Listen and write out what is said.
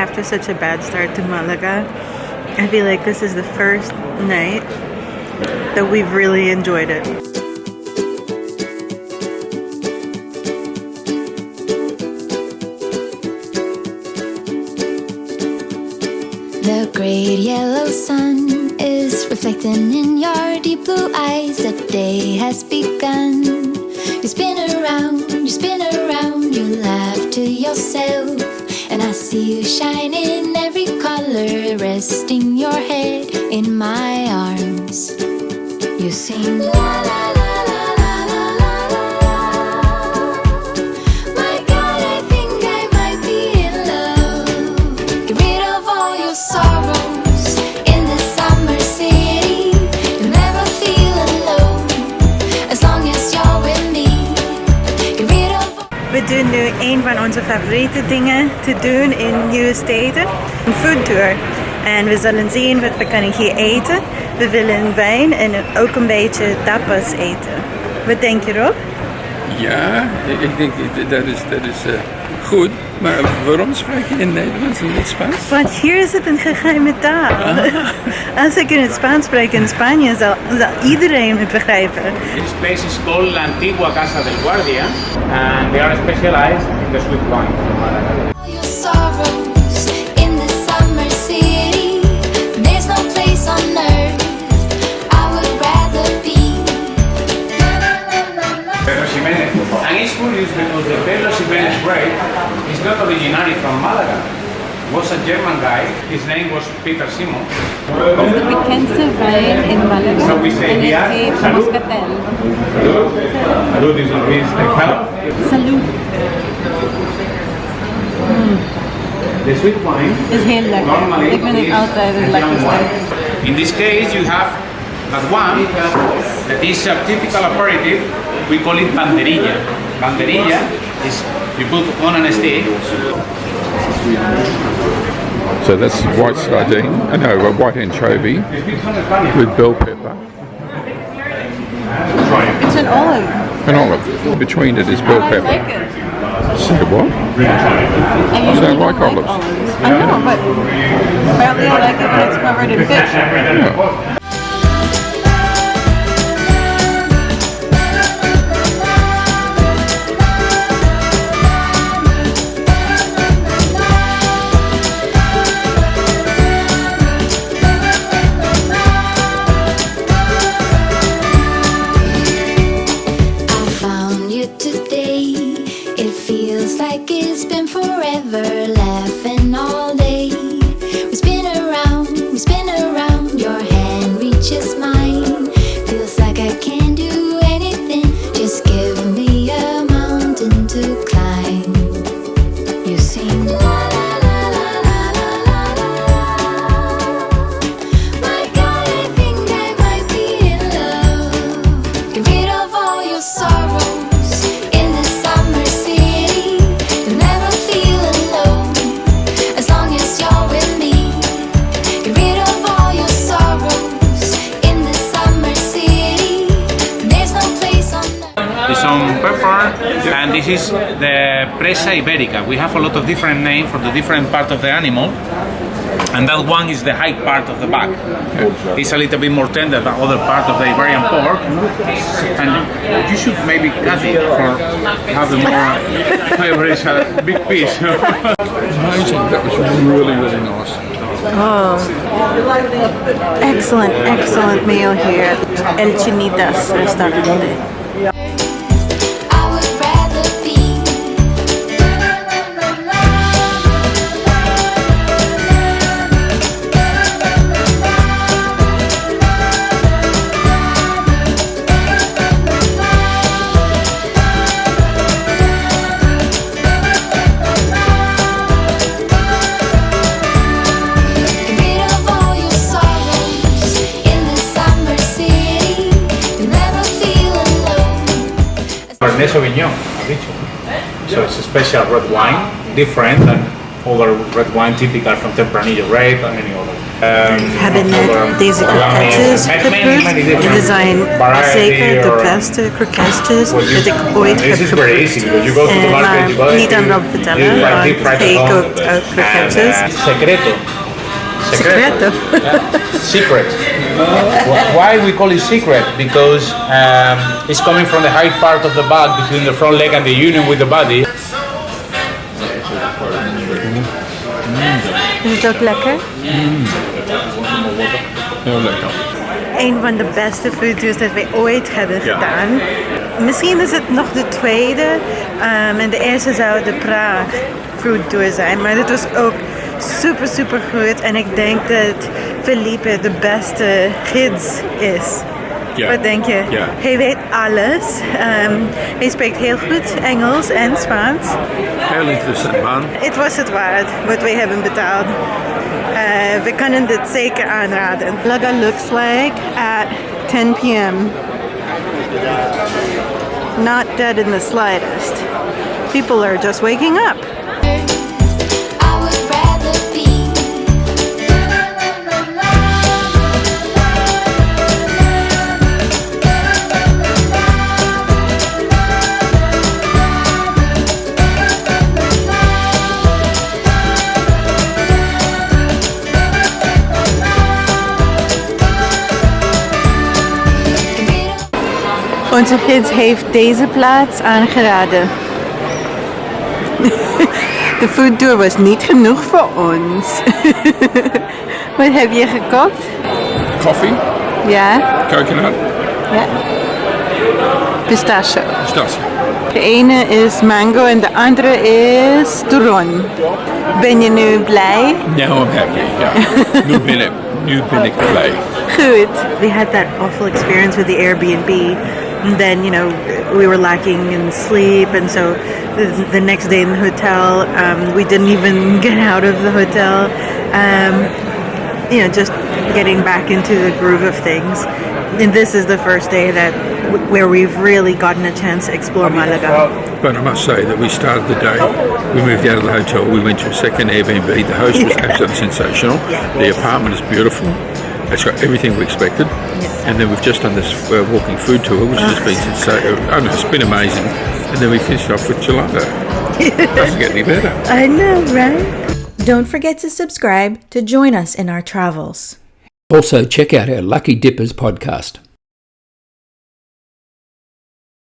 after such a bad start to Malaga, I feel like this is the first night that we've really enjoyed it. The great yellow sun is reflecting in your deep blue eyes. The day has begun. You spin around, you laugh to yourself. And I see you shine in every color, resting your head in my arms. You sing la la la la la la la la. My God, I think I might be in love. Get rid of all your sorrows in the summer city. You'll never feel alone as long as you're with me. Get rid of. We doen nu een van onze favoriete dingen te doen in nieuwe steden. Een foodtour. En we zullen zien wat we kunnen hier eten. We willen wijn en ook een beetje tapas eten. Wat denk je, Rob? Ja, ik denk dat is goed. Maar waarom spreek je in Nederlands en niet Spaans? Want hier is het een geheime taal. Als ik in het Spaans spreek in Spanje, zal iedereen het begrijpen. This place is called La Antigua Casa del Guardia, and they are specialized in the sweet wine. Your sorrows in the summer city. There's no place on earth I would rather be. Pedro Ximénez. And it's curious because the Pedro Ximénez grape is not originally from Malaga. It was a German guy. His name was Peter Simon. Het is de bekendste wijn in Málaga. So we say en here, het heet salud. moscatel. Salud. Salud is means the health. Salud. The sweet wine. Is heel lekker. Normally Ik vind het is altijd het a young lekkerste. wine. In this case, you have that one that is a typical aperitif. We call it banderilla. Banderilla is you put on a stick. So that's white sardine, no, white anchovy with bell pepper. It's an olive. An olive. Between it is bell I pepper. like it. So what? I You usually don't like don't olives? I know, but apparently I like it when it's covered in fish. Yeah. I found you today. It feels like it's been forever, laughing all day. We spin around, your hand reaches mine. Feels like I can't do anything, just give me a mountain to climb. You sing la la la la la la la la. My God, I think I might be in love. Get rid of all your sorrows in the summer city. You'll never feel alone as long as you're with me. Get rid of all your sorrows in the summer city. There's no place on earth. It's some pepper, and this is the presa iberica. We have a lot of different names for the different part of the animal, and that one is the high part of the back. It's a little bit more tender than other part of the Iberian pork, and you should maybe cut it for have the more flavor. It's a big piece. Amazing. That was really, really nice. Oh, excellent meal here. El Chinitas restaurante. I would rather be. Get rid of all your sorrows in the summer city. You'll never feel alone. Cabernet Sauvignon, has dicho. So it's a special red wine, different than other red wine typical from Tempranillo grape and any other. We hebben net deze kroketjes geproefd. Dit zijn zeker de beste kroketjes dat ik ooit heb geproefd. Maar niet aan Rob vertellen, want hij kookt ook kroketjes. Secreto. Secreto. Secret. Why we call it secret? Because it's coming from the high part of the back between the front leg and the union with the body. Is het ook lekker? Heel lekker. Een van de beste foodtours dat wij ooit hebben gedaan. Misschien is het nog de tweede. En de eerste zou de Praag foodtour zijn. Maar dit was ook super, super goed. En ik denk dat Felipe de beste gids is. Ja. Wat denk je? Ja. Hij weet alles. Hij spreekt heel goed Engels en Spaans. Heel interessant man. Het was het waard wat wij hebben betaald. We kunnen dit zeker aanraden. Malaga looks like at 10 p.m. Not dead in the slightest. People are just waking up. I would rather be. Onze gids heeft deze plaats aangeraden. De foodtour was niet genoeg voor ons. Wat heb je gekocht? Koffie, Ja? coconut, Ja. Pistachio. pistachio. De ene is mango en de andere is turon. Ben je nu blij? Now I'm happy. Yeah. nu ben ik blij. Good. We had that awful experience with the Airbnb. And then, we were lacking in sleep. And so the next day in the hotel, we didn't even get out of the hotel. Just getting back into the groove of things. And this is the first day where we've really gotten a chance to explore Malaga. But I must say that we started the day, we moved out of the hotel, we went to a second Airbnb. The host was absolutely sensational. The apartment is beautiful. It's got everything we expected. And then we've just done this walking food tour, which has been sensational. I don't know, it's been amazing. And then we finished off with gelato. Doesn't get any better. I know, right? Don't forget to subscribe to join us in our travels. Also, check out our Lucky Dippers podcast.